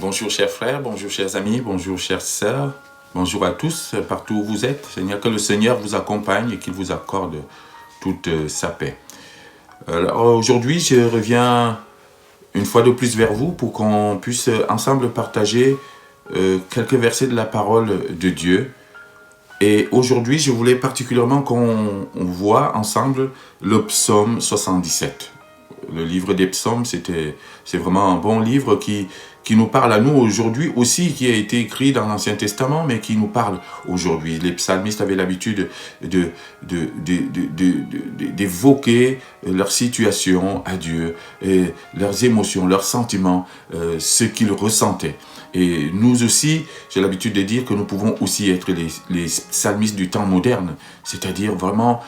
Bonjour chers frères, bonjour chers amis, bonjour chères sœurs, bonjour à tous, partout où vous êtes. Seigneur, que le Seigneur vous accompagne et qu'il vous accorde toute sa paix. Alors, aujourd'hui, je reviens une fois de plus vers vous pour qu'on puisse ensemble partager quelques versets de la parole de Dieu. Et aujourd'hui, je voulais particulièrement qu'on voit ensemble le psaume 77. Le livre des psaumes, c'est vraiment un bon livre qui nous parle à nous aujourd'hui aussi, qui a été écrit dans l'Ancien Testament, mais qui nous parle aujourd'hui. Les psalmistes avaient l'habitude d'évoquer leur situation à Dieu, et leurs émotions, leurs sentiments, ce qu'ils ressentaient. Et nous aussi, j'ai l'habitude de dire que nous pouvons aussi être les psalmistes du temps moderne, c'est-à-dire vraiment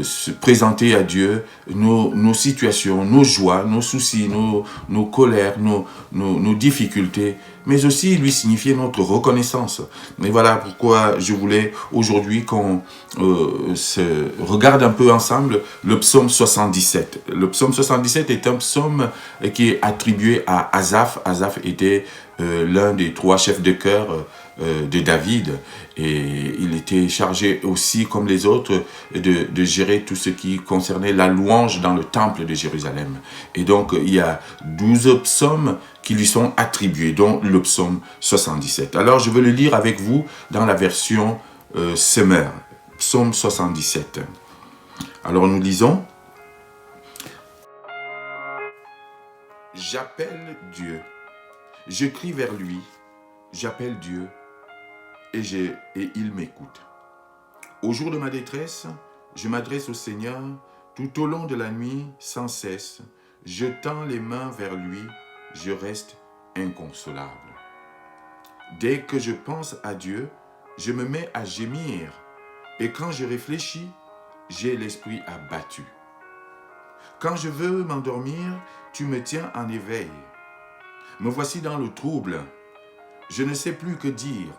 se présenter à Dieu nos situations, nos joies, nos soucis, nos colères, nos difficultés, mais aussi lui signifier notre reconnaissance. Et voilà pourquoi je voulais aujourd'hui qu'on se regarde un peu ensemble le psaume 77. Le psaume 77 est un psaume qui est attribué à Asaph. Asaph était l'un des 3 chefs de chœur de David, et il était chargé aussi, comme les autres, de gérer tout ce qui concernait la louange dans le temple de Jérusalem. Et donc il y a 12 psaumes qui lui sont attribués, dont le psaume 77. Alors je veux le lire avec vous dans la version Semeur, psaume 77. Alors nous lisons: J'appelle Dieu, je crie vers lui, j'appelle Dieu, et il m'écoute. Au jour de ma détresse, je m'adresse au Seigneur tout au long de la nuit, sans cesse. Je tends les mains vers lui, je reste inconsolable. Dès que je pense à Dieu, je me mets à gémir, et quand je réfléchis, j'ai l'esprit abattu. Quand je veux m'endormir, tu me tiens en éveil. Me voici dans le trouble, je ne sais plus que dire.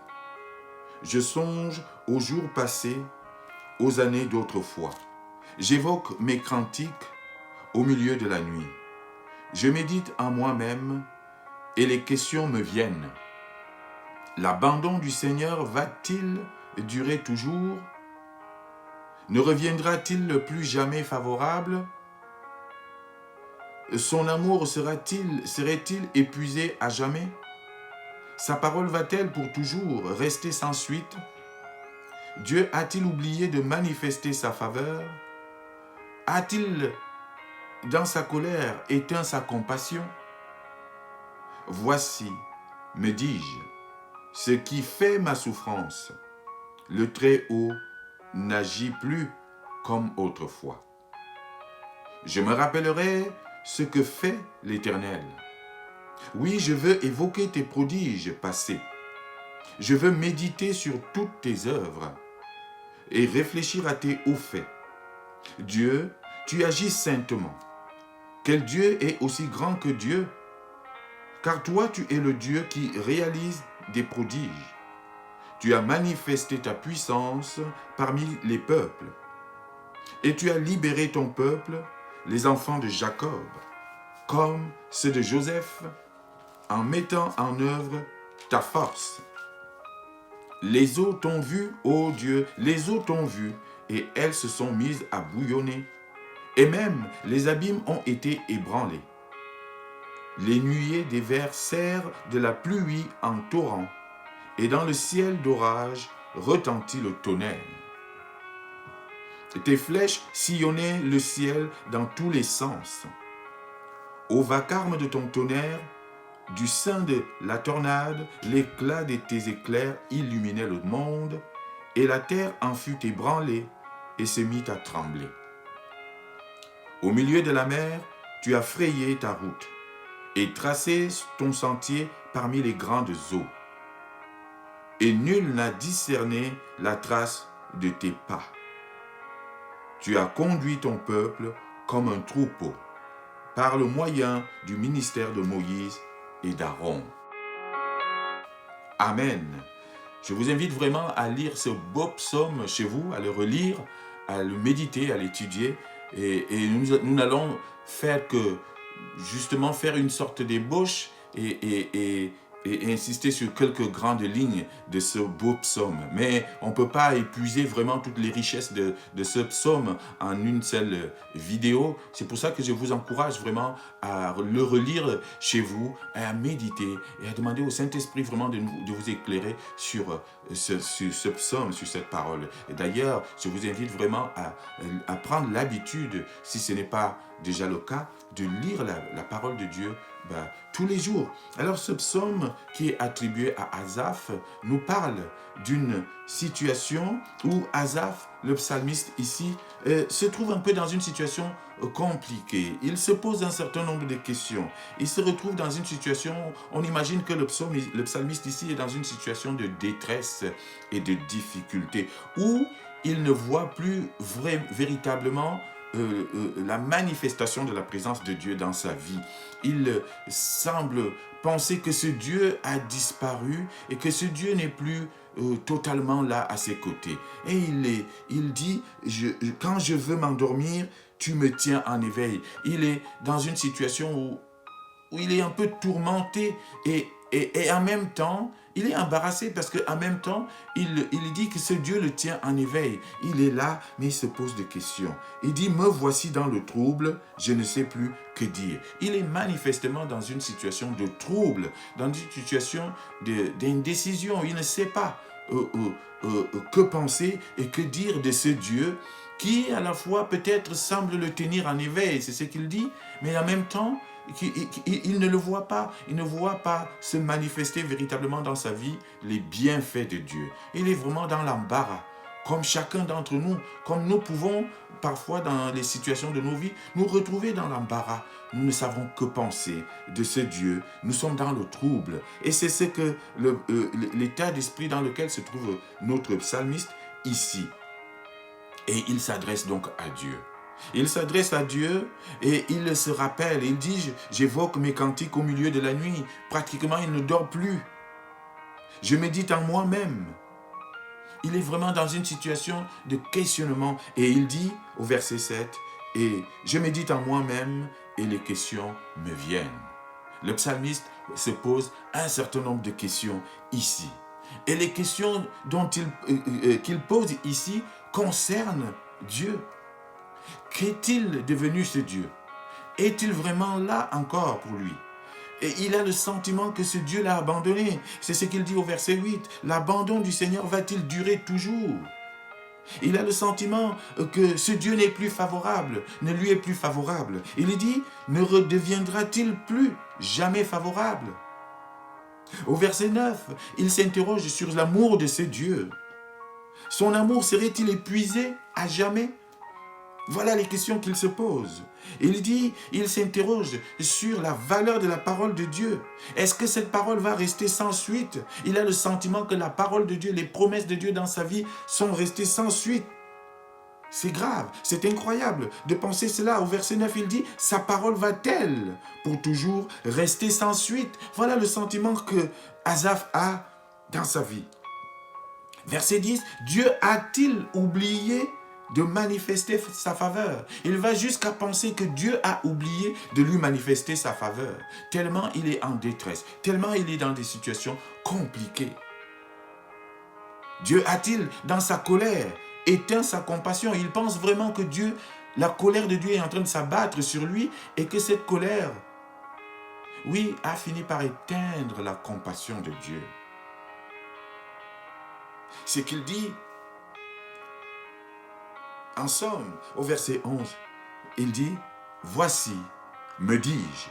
Je songe aux jours passés, aux années d'autrefois. J'évoque mes cantiques au milieu de la nuit. Je médite en moi-même et les questions me viennent. L'abandon du Seigneur va-t-il durer toujours? Ne reviendra-t-il plus jamais favorable? Son amour serait-il épuisé à jamais? Sa parole va-t-elle pour toujours rester sans suite? Dieu a-t-il oublié de manifester sa faveur? A-t-il, dans sa colère, éteint sa compassion? Voici, me dis-je, ce qui fait ma souffrance. Le Très-Haut n'agit plus comme autrefois. Je me rappellerai ce que fait l'Éternel. Oui, je veux évoquer tes prodiges passés. Je veux méditer sur toutes tes œuvres et réfléchir à tes hauts faits. Dieu, tu agis saintement. Quel Dieu est aussi grand que Dieu? Car toi, tu es le Dieu qui réalise des prodiges. Tu as manifesté ta puissance parmi les peuples. Et tu as libéré ton peuple, les enfants de Jacob, comme ceux de Joseph, en mettant en œuvre ta force. Les eaux t'ont vu, ô Dieu, les eaux t'ont vu, et elles se sont mises à bouillonner. Et même les abîmes ont été ébranlés. Les nuées déversèrent de la pluie en torrent, et dans le ciel d'orage retentit le tonnerre. Tes flèches sillonnaient le ciel dans tous les sens. Au vacarme de ton tonnerre, du sein de la tornade, l'éclat de tes éclairs illuminait le monde, et la terre en fut ébranlée et se mit à trembler. Au milieu de la mer, tu as frayé ta route et tracé ton sentier parmi les grandes eaux. Et nul n'a discerné la trace de tes pas. Tu as conduit ton peuple comme un troupeau, par le moyen du ministère de Moïse et d'Aaron. Amen. Je vous invite vraiment à lire ce beau psaume chez vous, à le relire, à le méditer, à l'étudier. Et nous allons faire une sorte d'ébauche et insister sur quelques grandes lignes de ce beau psaume. Mais on ne peut pas épuiser vraiment toutes les richesses de ce psaume en une seule vidéo. C'est pour ça que je vous encourage vraiment à le relire chez vous, à méditer et à demander au Saint-Esprit vraiment de vous éclairer sur ce psaume, sur cette parole. Et d'ailleurs, je vous invite vraiment à prendre l'habitude, si ce n'est pas déjà le cas, de lire la parole de Dieu tous les jours. Alors ce psaume qui est attribué à Asaph nous parle d'une situation où Asaph, le psalmiste ici, se trouve un peu dans une situation compliquée. Il se pose un certain nombre de questions. Il se retrouve dans une situation, on imagine que le psalmiste ici est dans une situation de détresse et de difficulté, où il ne voit plus véritablement la manifestation de la présence de Dieu dans sa vie. Il semble penser que ce Dieu a disparu et que ce Dieu n'est plus totalement là à ses côtés. Et il dit, quand je veux m'endormir, tu me tiens en éveil. Il est dans une situation où il est un peu tourmenté et en même temps, il est embarrassé parce qu'en même temps, il dit que ce Dieu le tient en éveil. Il est là, mais il se pose des questions. Il dit, me voici dans le trouble, je ne sais plus que dire. Il est manifestement dans une situation de trouble, dans une situation d'indécision. Il ne sait pas que penser et que dire de ce Dieu qui, à la fois, peut-être semble le tenir en éveil. C'est ce qu'il dit, mais en même temps, il ne le voit pas, il ne voit pas se manifester véritablement dans sa vie les bienfaits de Dieu. Il est vraiment dans l'embarras, comme chacun d'entre nous, comme nous pouvons parfois dans les situations de nos vies nous retrouver dans l'embarras. Nous ne savons que penser de ce Dieu, nous sommes dans le trouble. Et c'est ce que l'état d'esprit dans lequel se trouve notre psalmiste ici. Et il s'adresse donc à Dieu. Il s'adresse à Dieu et il se rappelle, il dit, j'évoque mes cantiques au milieu de la nuit. Pratiquement, il ne dort plus. Je médite en moi-même. Il est vraiment dans une situation de questionnement. Et il dit au verset 7, et je médite en moi-même et les questions me viennent. Le psalmiste se pose un certain nombre de questions ici. Et les questions qu'il pose ici concernent Dieu. Qu'est-il devenu ce Dieu? Est-il vraiment là encore pour lui? Et il a le sentiment que ce Dieu l'a abandonné. C'est ce qu'il dit au verset 8. L'abandon du Seigneur va-t-il durer toujours? Il a le sentiment que ce Dieu n'est plus favorable, ne lui est plus favorable. Il dit, ne redeviendra-t-il plus jamais favorable? Au verset 9, il s'interroge sur l'amour de ce Dieu. Son amour serait-il épuisé à jamais? Voilà les questions qu'il se pose. Il s'interroge sur la valeur de la parole de Dieu. Est-ce que cette parole va rester sans suite? Il a le sentiment que la parole de Dieu, les promesses de Dieu dans sa vie sont restées sans suite. C'est grave, c'est incroyable de penser cela. Au verset 9, il dit, sa parole va-t-elle pour toujours rester sans suite? Voilà le sentiment que Asaph a dans sa vie. Verset 10, Dieu a-t-il oublié de manifester sa faveur? Il va jusqu'à penser que Dieu a oublié de lui manifester sa faveur. Tellement il est en détresse, tellement il est dans des situations compliquées. Dieu a-t-il, dans sa colère, éteint sa compassion? Il pense vraiment que Dieu, la colère de Dieu est en train de s'abattre sur lui et que cette colère, oui, a fini par éteindre la compassion de Dieu. C'est qu'il dit, en somme, au verset 11, il dit, voici, me dis-je,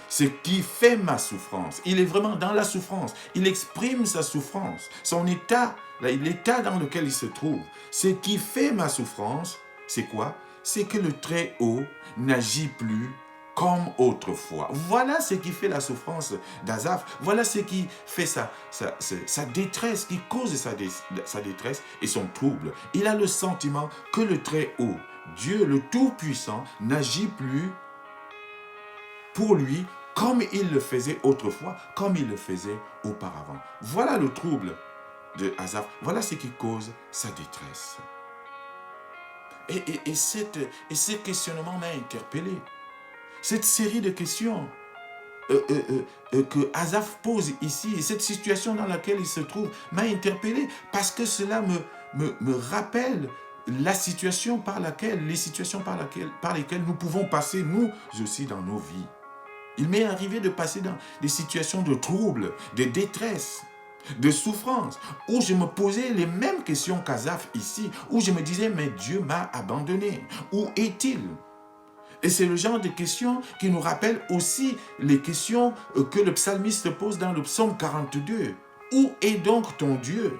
ce qui fait ma souffrance. Il est vraiment dans la souffrance. Il exprime sa souffrance, son état, l'état dans lequel il se trouve. Ce qui fait ma souffrance, c'est quoi? C'est que le Très-Haut n'agit plus comme autrefois. Voilà ce qui fait la souffrance d'Asaph. Voilà ce qui fait sa détresse, qui cause sa détresse et son trouble. Il a le sentiment que le Très-Haut, Dieu le Tout-Puissant, n'agit plus pour lui comme il le faisait autrefois, comme il le faisait auparavant. Voilà le trouble de Asaph. Voilà ce qui cause sa détresse. Et ce questionnement m'a interpellé. Cette série de questions que Asaph pose ici, et cette situation dans laquelle il se trouve, m'a interpellé parce que cela me rappelle la situation par laquelle, les situations par lesquelles nous pouvons passer, nous aussi, dans nos vies. Il m'est arrivé de passer dans des situations de trouble, de détresse, de souffrance, où je me posais les mêmes questions qu'Asaph ici, où je me disais, mais Dieu m'a abandonné. Où est-il? Et c'est le genre de questions qui nous rappellent aussi les questions que le psalmiste pose dans le psaume 42. Où est donc ton Dieu?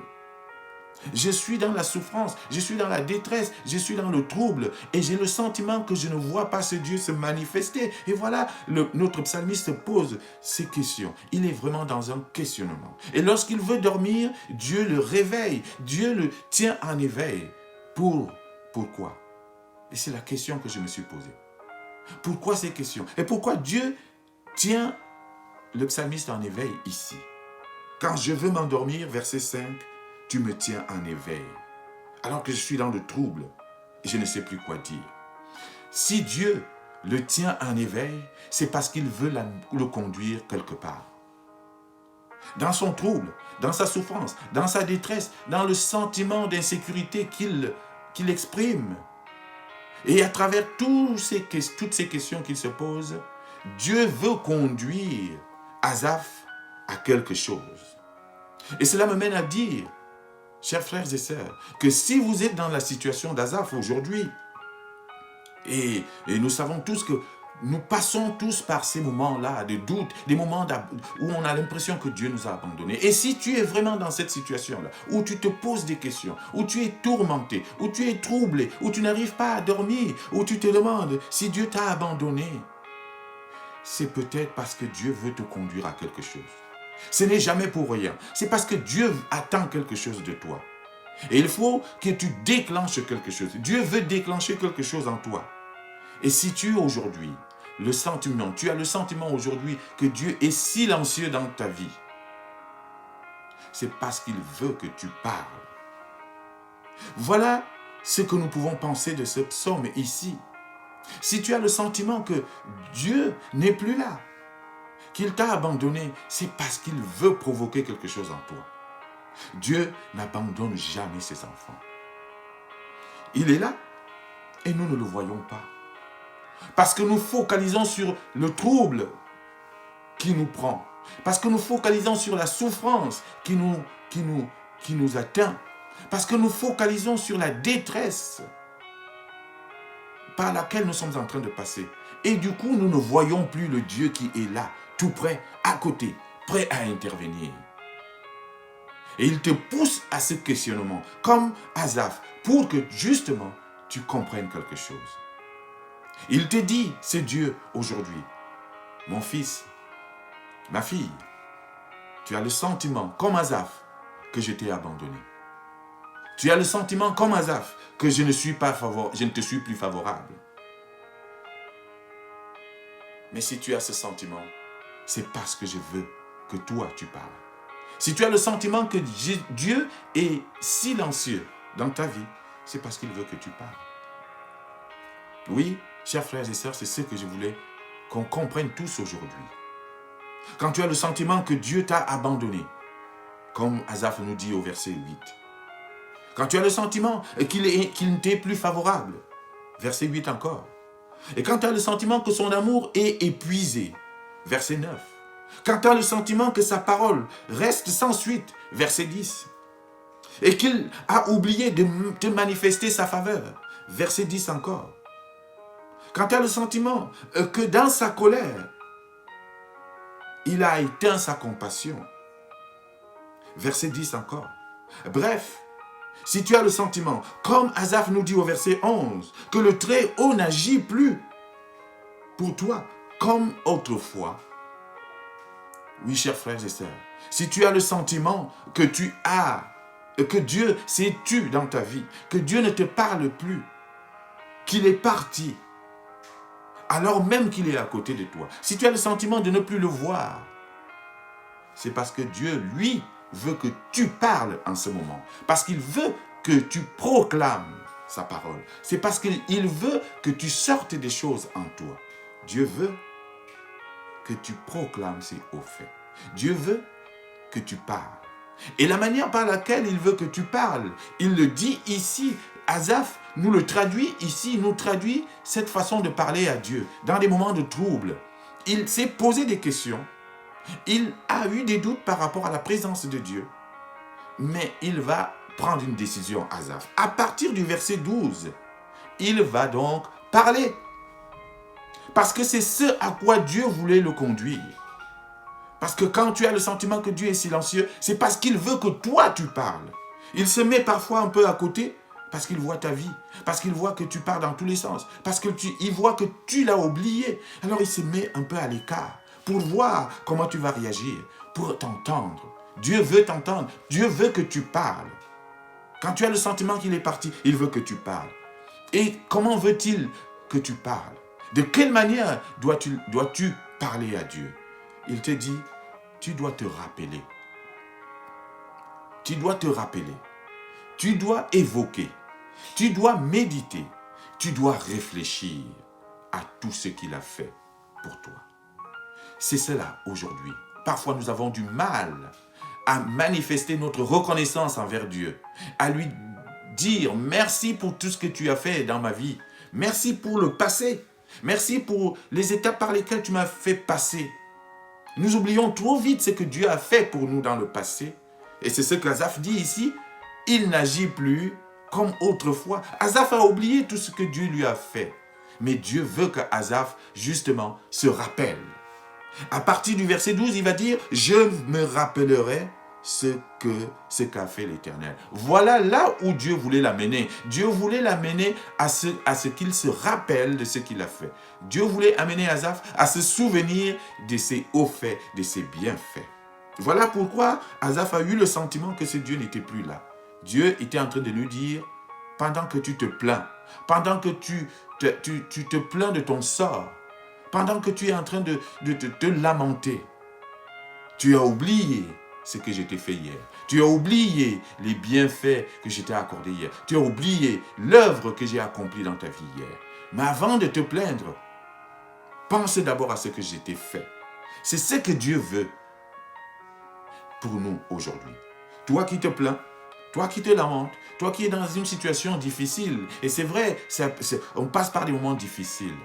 Je suis dans la souffrance, je suis dans la détresse, je suis dans le trouble et j'ai le sentiment que je ne vois pas ce Dieu se manifester. Et voilà, notre psalmiste pose ces questions. Il est vraiment dans un questionnement. Et lorsqu'il veut dormir, Dieu le réveille, Dieu le tient en éveil. Pourquoi? Et c'est la question que je me suis posée. Pourquoi ces questions? Et pourquoi Dieu tient le psalmiste en éveil ici? Quand je veux m'endormir, verset 5, tu me tiens en éveil. Alors que je suis dans le trouble, et je ne sais plus quoi dire. Si Dieu le tient en éveil, c'est parce qu'il veut le conduire quelque part. Dans son trouble, dans sa souffrance, dans sa détresse, dans le sentiment d'insécurité qu'il exprime. Et à travers toutes ces questions qu'il se pose, Dieu veut conduire Asaph à quelque chose. Et cela me mène à dire, chers frères et sœurs, que si vous êtes dans la situation d'Asaph aujourd'hui, et nous savons tous que nous passons tous par ces moments-là de doute, des moments où on a l'impression que Dieu nous a abandonnés. Et si tu es vraiment dans cette situation-là, où tu te poses des questions, où tu es tourmenté, où tu es troublé, où tu n'arrives pas à dormir, où tu te demandes si Dieu t'a abandonné, c'est peut-être parce que Dieu veut te conduire à quelque chose. Ce n'est jamais pour rien. C'est parce que Dieu attend quelque chose de toi. Et il faut que tu déclenches quelque chose. Dieu veut déclencher quelque chose en toi. Et si tu aujourd'hui, tu as le sentiment aujourd'hui que Dieu est silencieux dans ta vie, c'est parce qu'il veut que tu parles. Voilà ce que nous pouvons penser de ce psaume ici. Si tu as le sentiment que Dieu n'est plus là, qu'il t'a abandonné, c'est parce qu'il veut provoquer quelque chose en toi. Dieu n'abandonne jamais ses enfants. Il est là et nous ne le voyons pas. Parce que nous focalisons sur le trouble qui nous prend. Parce que nous focalisons sur la souffrance qui nous atteint. Parce que nous focalisons sur la détresse par laquelle nous sommes en train de passer. Et du coup, nous ne voyons plus le Dieu qui est là, tout près, à côté, prêt à intervenir. Et il te pousse à ce questionnement, comme Asaph, pour que justement, tu comprennes quelque chose. Il te dit, c'est Dieu aujourd'hui, mon fils, ma fille, tu as le sentiment, comme Asaph, que je t'ai abandonné. Tu as le sentiment, comme Asaph, que je ne te suis plus favorable. Mais si tu as ce sentiment, c'est parce que je veux que toi, tu parles. Si tu as le sentiment que Dieu est silencieux dans ta vie, c'est parce qu'il veut que tu parles. Oui, chers frères et sœurs, c'est ce que je voulais qu'on comprenne tous aujourd'hui. Quand tu as le sentiment que Dieu t'a abandonné, comme Asaph nous dit au verset 8. Quand tu as le sentiment qu'il ne t'est plus favorable, verset 8 encore. Et quand tu as le sentiment que son amour est épuisé, verset 9. Quand tu as le sentiment que sa parole reste sans suite, verset 10. Et qu'il a oublié de te manifester sa faveur, verset 10 encore. Quand tu as le sentiment que dans sa colère, il a éteint sa compassion, verset 10 encore. Bref, si tu as le sentiment, comme Asaph nous dit au verset 11, que le Très-Haut n'agit plus pour toi comme autrefois. Oui, chers frères et sœurs, si tu as le sentiment que Dieu s'est tu dans ta vie, que Dieu ne te parle plus, qu'il est parti, alors même qu'il est à côté de toi, si tu as le sentiment de ne plus le voir, c'est parce que Dieu, lui, veut que tu parles en ce moment. Parce qu'il veut que tu proclames sa parole. C'est parce qu'il veut que tu sortes des choses en toi. Dieu veut que tu proclames ces hauts faits. Dieu veut que tu parles. Et la manière par laquelle il veut que tu parles, il le dit ici, Asaph nous le traduit ici, nous traduit cette façon de parler à Dieu dans des moments de trouble. Il s'est posé des questions, il a eu des doutes par rapport à la présence de Dieu, mais il va prendre une décision, Asaph. À partir du verset 12, il va donc parler. Parce que c'est ce à quoi Dieu voulait le conduire. Parce que quand tu as le sentiment que Dieu est silencieux, c'est parce qu'il veut que toi tu parles. Il se met parfois un peu à côté parce qu'il voit ta vie, parce qu'il voit que tu pars dans tous les sens, parce qu'il voit que tu l'as oublié. Alors il se met un peu à l'écart pour voir comment tu vas réagir, pour t'entendre. Dieu veut t'entendre, Dieu veut que tu parles. Quand tu as le sentiment qu'il est parti, il veut que tu parles. Et comment veut-il que tu parles? De quelle manière dois-tu parler à Dieu? Il te dit, tu dois te rappeler. Tu dois te rappeler. Tu dois évoquer. Tu dois méditer. Tu dois réfléchir à tout ce qu'il a fait pour toi. C'est cela aujourd'hui. Parfois, nous avons du mal à manifester notre reconnaissance envers Dieu, à lui dire merci pour tout ce que tu as fait dans ma vie. Merci pour le passé. Merci pour les étapes par lesquelles tu m'as fait passer. Nous oublions trop vite ce que Dieu a fait pour nous dans le passé. Et c'est ce qu'Asaph dit ici. Il n'agit plus comme autrefois. Asaph a oublié tout ce que Dieu lui a fait. Mais Dieu veut que Asaph, justement, se rappelle. À partir du verset 12, il va dire « Je me rappellerai ce qu'a fait l'Éternel. » Voilà là où Dieu voulait l'amener. Dieu voulait l'amener à ce qu'il se rappelle de ce qu'il a fait. Dieu voulait amener Asaph à se souvenir de ses hauts faits, de ses bienfaits. Voilà pourquoi Asaph a eu le sentiment que ce Dieu n'était plus là. Dieu était en train de lui dire, pendant que tu te plains, pendant que tu te plains de ton sort, pendant que tu es en train de te lamenter, tu as oublié ce que je t'ai fait hier. Tu as oublié les bienfaits que je t'ai accordés hier. Tu as oublié l'œuvre que j'ai accomplie dans ta vie hier. Mais avant de te plaindre, pense d'abord à ce que je t'ai fait. C'est ce que Dieu veut pour nous aujourd'hui. Toi qui te plains, toi qui te lamentes, toi qui es dans une situation difficile, et c'est vrai, on passe par des moments difficiles.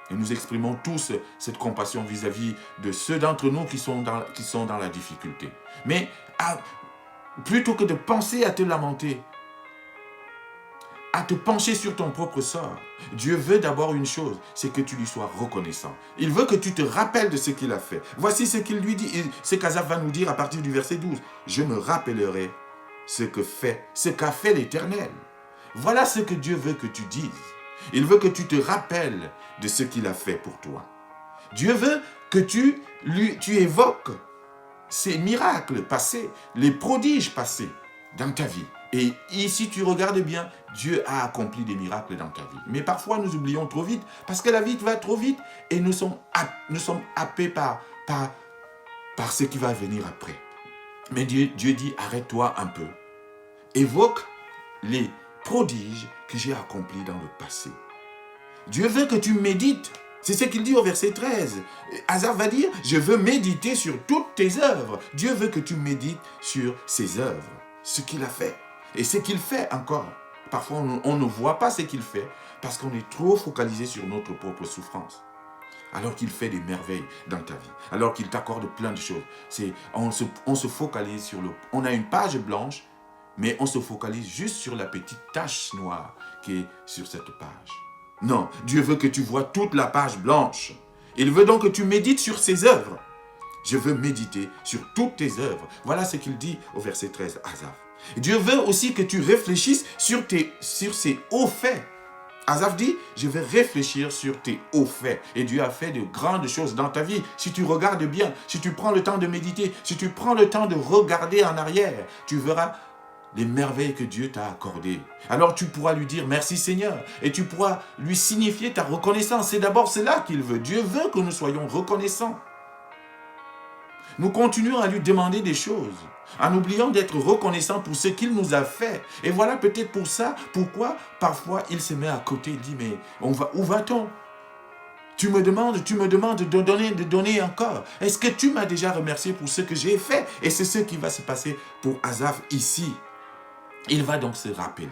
Et nous exprimons tous cette compassion vis-à-vis de ceux d'entre nous qui sont dans la difficulté. Mais plutôt que de penser à te lamenter, à te pencher sur ton propre sort, Dieu veut d'abord une chose, c'est que tu lui sois reconnaissant. Il veut que tu te rappelles de ce qu'il a fait. Voici ce qu'il lui dit, ce qu'Asaph va nous dire à partir du verset 12. « Je me rappellerai ce qu'a fait l'Éternel. » Voilà ce que Dieu veut que tu dises. Il veut que tu te rappelles de ce qu'il a fait pour toi. Dieu veut que tu évoques ces miracles passés, les prodiges passés dans ta vie. Et ici, tu regardes bien, Dieu a accompli des miracles dans ta vie. Mais parfois, nous oublions trop vite, parce que la vie va trop vite et nous sommes happés par ce qui va venir après. Mais Dieu dit, arrête-toi un peu. Évoque les prodiges que j'ai accomplis dans le passé. Dieu veut que tu médites. C'est ce qu'il dit au verset 13. Asaph va dire, je veux méditer sur toutes tes œuvres. Dieu veut que tu médites sur ses œuvres, ce qu'il a fait et ce qu'il fait encore. Parfois, on ne voit pas ce qu'il fait parce qu'on est trop focalisé sur notre propre souffrance. Alors qu'il fait des merveilles dans ta vie, alors qu'il t'accorde plein de choses. On se focalise sur on a une page blanche, mais on se focalise juste sur la petite tache noire qui est sur cette page. Non, Dieu veut que tu vois toute la page blanche. Il veut donc que tu médites sur ses œuvres. Je veux méditer sur toutes tes œuvres. Voilà ce qu'il dit au verset 13, Asaph. Dieu veut aussi que tu réfléchisses sur ses hauts faits. Asaph dit, je vais réfléchir sur tes hauts faits. Et Dieu a fait de grandes choses dans ta vie. Si tu regardes bien, si tu prends le temps de méditer, si tu prends le temps de regarder en arrière, tu verras les merveilles que Dieu t'a accordées. Alors tu pourras lui dire merci Seigneur et tu pourras lui signifier ta reconnaissance. C'est d'abord cela qu'il veut. Dieu veut que nous soyons reconnaissants. Nous continuons à lui demander des choses en oubliant d'être reconnaissants pour ce qu'il nous a fait. Et voilà peut-être pour ça pourquoi parfois il se met à côté et dit mais où va-t-on? Tu me demandes de donner encore. Est-ce que tu m'as déjà remercié pour ce que j'ai fait? Et c'est ce qui va se passer pour Asaph ici. Il va donc se rappeler.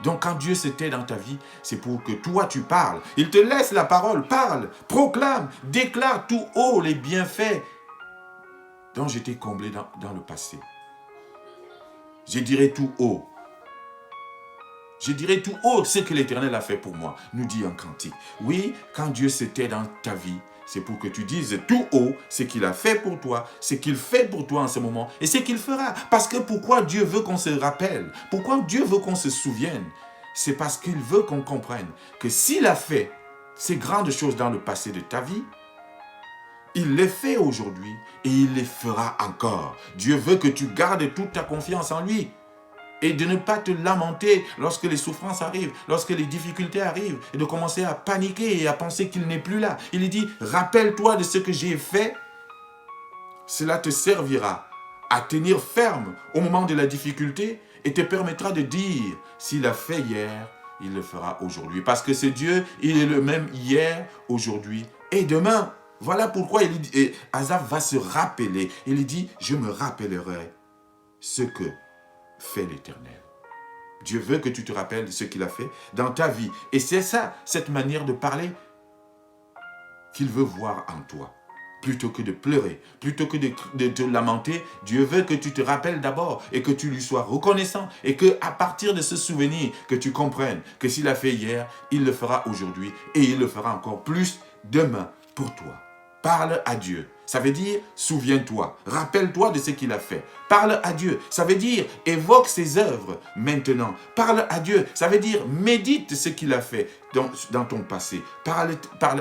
Donc quand Dieu se tait dans ta vie, c'est pour que toi tu parles. Il te laisse la parole, parle, proclame, déclare tout haut les bienfaits dont j'étais comblé dans le passé. Je dirai tout haut. Je dirai tout haut ce que l'Éternel a fait pour moi, nous dit un cantique. Oui, quand Dieu se tait dans ta vie, c'est pour que tu dises tout haut ce qu'il a fait pour toi, ce qu'il fait pour toi en ce moment et ce qu'il fera. Parce que pourquoi Dieu veut qu'on se rappelle? Pourquoi Dieu veut qu'on se souvienne? C'est parce qu'il veut qu'on comprenne que s'il a fait ces grandes choses dans le passé de ta vie, il les fait aujourd'hui et il les fera encore. Dieu veut que tu gardes toute ta confiance en lui. Et de ne pas te lamenter lorsque les souffrances arrivent, lorsque les difficultés arrivent, et de commencer à paniquer et à penser qu'il n'est plus là. Il dit, rappelle-toi de ce que j'ai fait, cela te servira à tenir ferme au moment de la difficulté et te permettra de dire, s'il a fait hier, il le fera aujourd'hui. Parce que ce Dieu, il est le même hier, aujourd'hui et demain. Voilà pourquoi Asaph va se rappeler. Il dit, je me rappellerai ce que fait l'Éternel. Dieu veut que tu te rappelles de ce qu'il a fait dans ta vie. Et c'est ça, cette manière de parler qu'il veut voir en toi. Plutôt que de pleurer, plutôt que de te lamenter, Dieu veut que tu te rappelles d'abord et que tu lui sois reconnaissant et qu'à partir de ce souvenir, que tu comprennes que s'il a fait hier, il le fera aujourd'hui et il le fera encore plus demain pour toi. Parle à Dieu. Ça veut dire, souviens-toi, rappelle-toi de ce qu'il a fait. Parle à Dieu. Ça veut dire, évoque ses œuvres maintenant. Parle à Dieu. Ça veut dire, médite ce qu'il a fait dans ton passé. Parle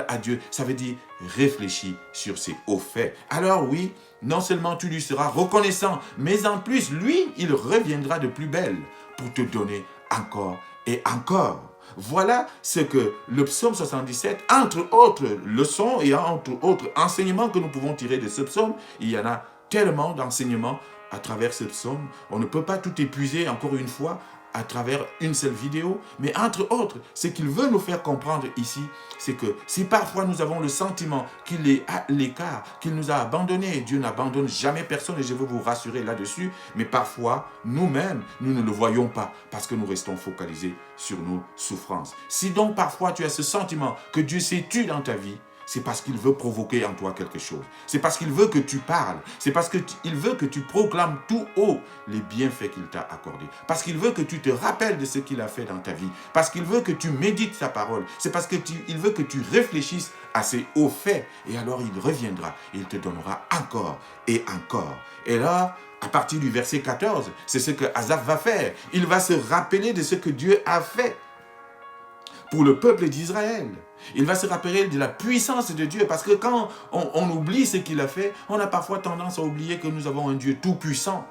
à Dieu. Ça veut dire, réfléchis sur ses hauts faits. Alors oui, non seulement tu lui seras reconnaissant, mais en plus, lui, il reviendra de plus belle pour te donner encore et encore. Voilà ce que le psaume 77, entre autres leçons et entre autres enseignements que nous pouvons tirer de ce psaume, il y en a tellement d'enseignements à travers ce psaume. On ne peut pas tout épuiser encore une fois à travers une seule vidéo, mais entre autres, ce qu'il veut nous faire comprendre ici, c'est que si parfois nous avons le sentiment qu'il est à l'écart, qu'il nous a abandonnés, Dieu n'abandonne jamais personne et je veux vous rassurer là-dessus, mais parfois, nous-mêmes, nous ne le voyons pas parce que nous restons focalisés sur nos souffrances. Si donc parfois tu as ce sentiment que Dieu s'est tu dans ta vie, c'est parce qu'il veut provoquer en toi quelque chose. C'est parce qu'il veut que tu parles. C'est parce qu'il veut que tu proclames tout haut les bienfaits qu'il t'a accordés. Parce qu'il veut que tu te rappelles de ce qu'il a fait dans ta vie. Parce qu'il veut que tu médites sa parole. C'est parce qu'il veut que tu réfléchisses à ses hauts faits. Et alors il reviendra. Et il te donnera encore et encore. Et là, à partir du verset 14, c'est ce que Asaph va faire. Il va se rappeler de ce que Dieu a fait pour le peuple d'Israël. Il va se rappeler de la puissance de Dieu, parce que quand on oublie ce qu'il a fait, on a parfois tendance à oublier que nous avons un Dieu tout-puissant.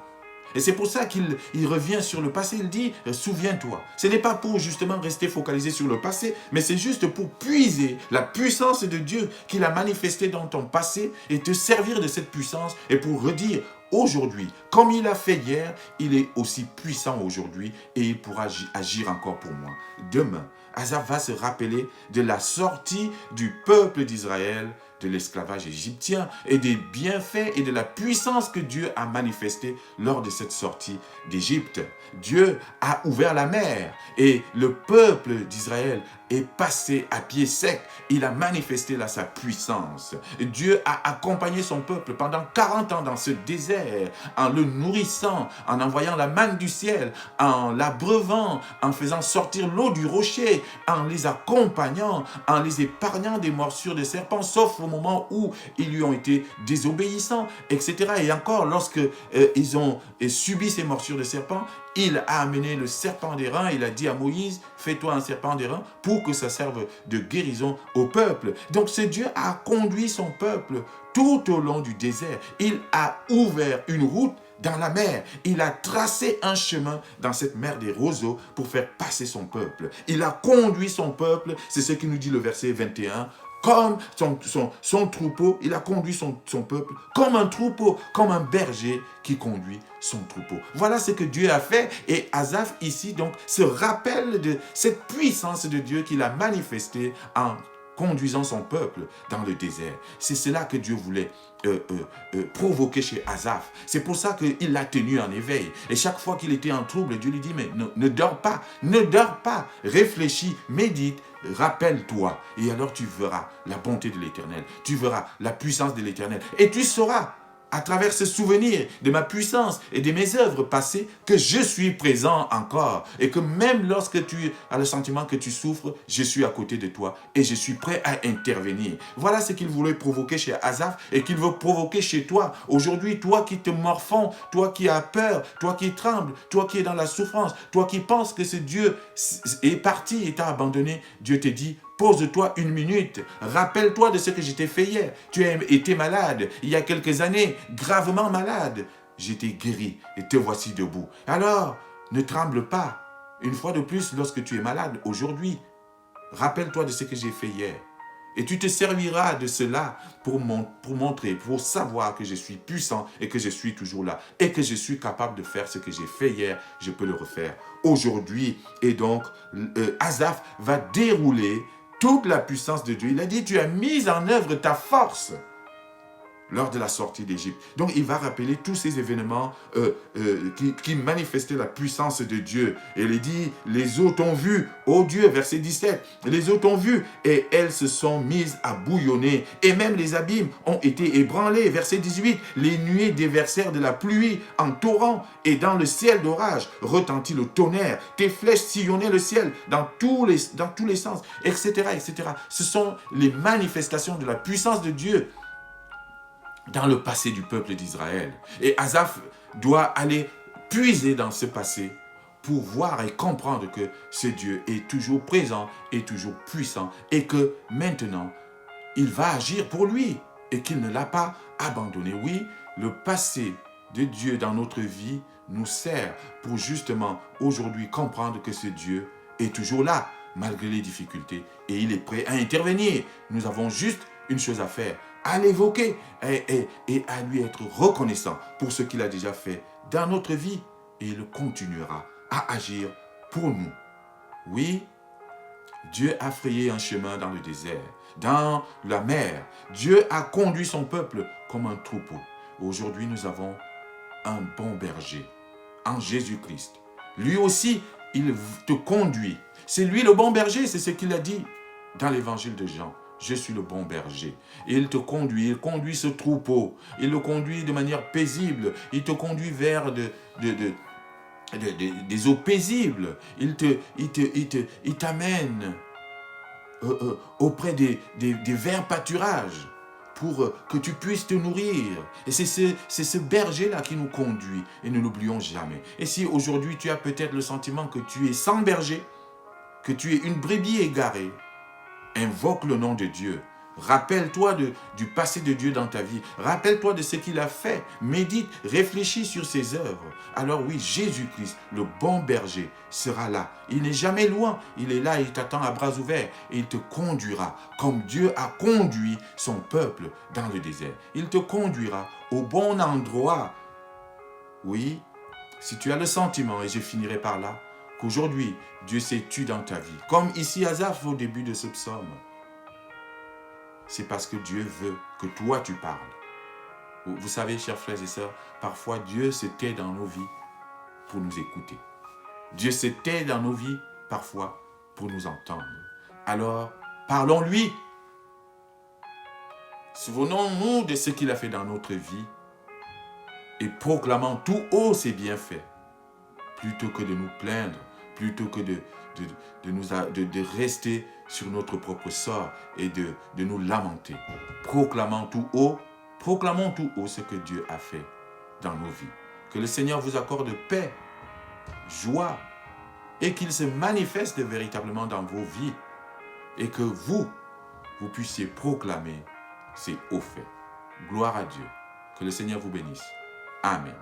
Et c'est pour ça qu'il revient sur le passé, il dit, souviens-toi. Ce n'est pas pour justement rester focalisé sur le passé, mais c'est juste pour puiser la puissance de Dieu qu'il a manifestée dans ton passé et te servir de cette puissance et pour redire, aujourd'hui, comme il a fait hier, il est aussi puissant aujourd'hui et il pourra agir encore pour moi. Demain, Asaph va se rappeler de la sortie du peuple d'Israël de l'esclavage égyptien et des bienfaits et de la puissance que Dieu a manifesté lors de cette sortie d'Égypte. Dieu a ouvert la mer et le peuple d'Israël est passé à pied sec. Il a manifesté là sa puissance. Dieu a accompagné son peuple pendant 40 ans dans ce désert en le nourrissant, en envoyant la manne du ciel, en l'abreuvant, en faisant sortir l'eau du rocher, en les accompagnant, en les épargnant des morsures de serpents, sauf au moment où ils lui ont été désobéissants, etc. Et encore, lorsque ils ont subi ces morsures de serpents, il a amené le serpent d'airain, il a dit à Moïse, fais-toi un serpent d'airain pour que ça serve de guérison au peuple. Donc ce Dieu a conduit son peuple tout au long du désert. Il a ouvert une route dans la mer. Il a tracé un chemin dans cette mer des roseaux pour faire passer son peuple. Il a conduit son peuple, c'est ce qui nous dit le verset 21, comme son troupeau, il a conduit son peuple comme un troupeau, comme un berger qui conduit son troupeau. Voilà ce que Dieu a fait et Asaph ici donc se rappelle de cette puissance de Dieu qu'il a manifestée en conduisant son peuple dans le désert. C'est cela que Dieu voulait provoquer chez Asaph. C'est pour ça qu'il l'a tenu en éveil. Et chaque fois qu'il était en trouble, Dieu lui dit, mais ne dors pas, réfléchis, médite, rappelle-toi. Et alors tu verras la bonté de l'Éternel, tu verras la puissance de l'Éternel. Et tu sauras, à travers ce souvenir de ma puissance et de mes œuvres passées, que je suis présent encore. Et que même lorsque tu as le sentiment que tu souffres, je suis à côté de toi et je suis prêt à intervenir. Voilà ce qu'il voulait provoquer chez Asaph et qu'il veut provoquer chez toi. Aujourd'hui, toi qui te morfonds, toi qui as peur, toi qui trembles, toi qui es dans la souffrance, toi qui penses que ce Dieu est parti et t'a abandonné, Dieu te dit, pose-toi une minute, rappelle-toi de ce que je t'ai fait hier. Tu as été malade il y a quelques années, gravement malade. Je t'ai guéri et te voici debout. Alors, ne tremble pas. Une fois de plus, lorsque tu es malade aujourd'hui, rappelle-toi de ce que j'ai fait hier. Et tu te serviras de cela pour montrer, pour savoir que je suis puissant et que je suis toujours là. Et que je suis capable de faire ce que j'ai fait hier, je peux le refaire aujourd'hui. Et donc, Asaph va dérouler toute la puissance de Dieu. Il a dit, tu as mis en œuvre ta force lors de la sortie d'Égypte. Donc, il va rappeler tous ces événements qui manifestaient la puissance de Dieu. Et il dit, les eaux t'ont vu, ô Dieu, verset 17, les eaux t'ont vu, et elles se sont mises à bouillonner. Et même les abîmes ont été ébranlés, verset 18, les nuées déversèrent de la pluie en torrent, et dans le ciel d'orage retentit le tonnerre. Tes flèches sillonnaient le ciel dans tous les sens, etc., etc. Ce sont les manifestations de la puissance de Dieu dans le passé du peuple d'Israël. Et Asaph doit aller puiser dans ce passé pour voir et comprendre que ce Dieu est toujours présent et toujours puissant et que maintenant, il va agir pour lui et qu'il ne l'a pas abandonné. Oui, le passé de Dieu dans notre vie nous sert pour justement aujourd'hui comprendre que ce Dieu est toujours là malgré les difficultés et il est prêt à intervenir. Nous avons juste une chose à faire, à l'évoquer et à lui être reconnaissant pour ce qu'il a déjà fait dans notre vie. Et il continuera à agir pour nous. Oui, Dieu a frayé un chemin dans le désert, dans la mer. Dieu a conduit son peuple comme un troupeau. Aujourd'hui, nous avons un bon berger en Jésus-Christ. Lui aussi, il te conduit. C'est lui le bon berger, c'est ce qu'il a dit dans l'évangile de Jean. Je suis le bon berger. Il te conduit, il conduit ce troupeau. Il le conduit de manière paisible. Il te conduit vers des eaux paisibles. Il t'amène auprès des verts pâturages pour que tu puisses te nourrir. Et c'est ce berger-là qui nous conduit. Et ne l'oublions jamais. Et si aujourd'hui tu as peut-être le sentiment que tu es sans berger, que tu es une brebis égarée, invoque le nom de Dieu. Rappelle-toi du passé de Dieu dans ta vie. Rappelle-toi de ce qu'il a fait. Médite, réfléchis sur ses œuvres. Alors oui, Jésus-Christ, le bon berger, sera là. Il n'est jamais loin. Il est là, il t'attend à bras ouverts. Et il te conduira comme Dieu a conduit son peuple dans le désert. Il te conduira au bon endroit. Oui, si tu as le sentiment, et je finirai par là, qu'aujourd'hui, Dieu s'est tué dans ta vie. Comme ici Asaph au début de ce psaume. C'est parce que Dieu veut que toi tu parles. Vous savez, chers frères et sœurs, parfois Dieu se tait dans nos vies pour nous écouter. Dieu se tait dans nos vies parfois pour nous entendre. Alors, parlons-lui. Souvenons-nous de ce qu'il a fait dans notre vie et proclamons tout haut ses bienfaits plutôt que de nous plaindre, plutôt que de rester sur notre propre sort et de nous lamenter. Proclamons tout haut ce que Dieu a fait dans nos vies. Que le Seigneur vous accorde paix, joie et qu'il se manifeste véritablement dans vos vies et que vous puissiez proclamer ces hauts faits. Gloire à Dieu. Que le Seigneur vous bénisse. Amen.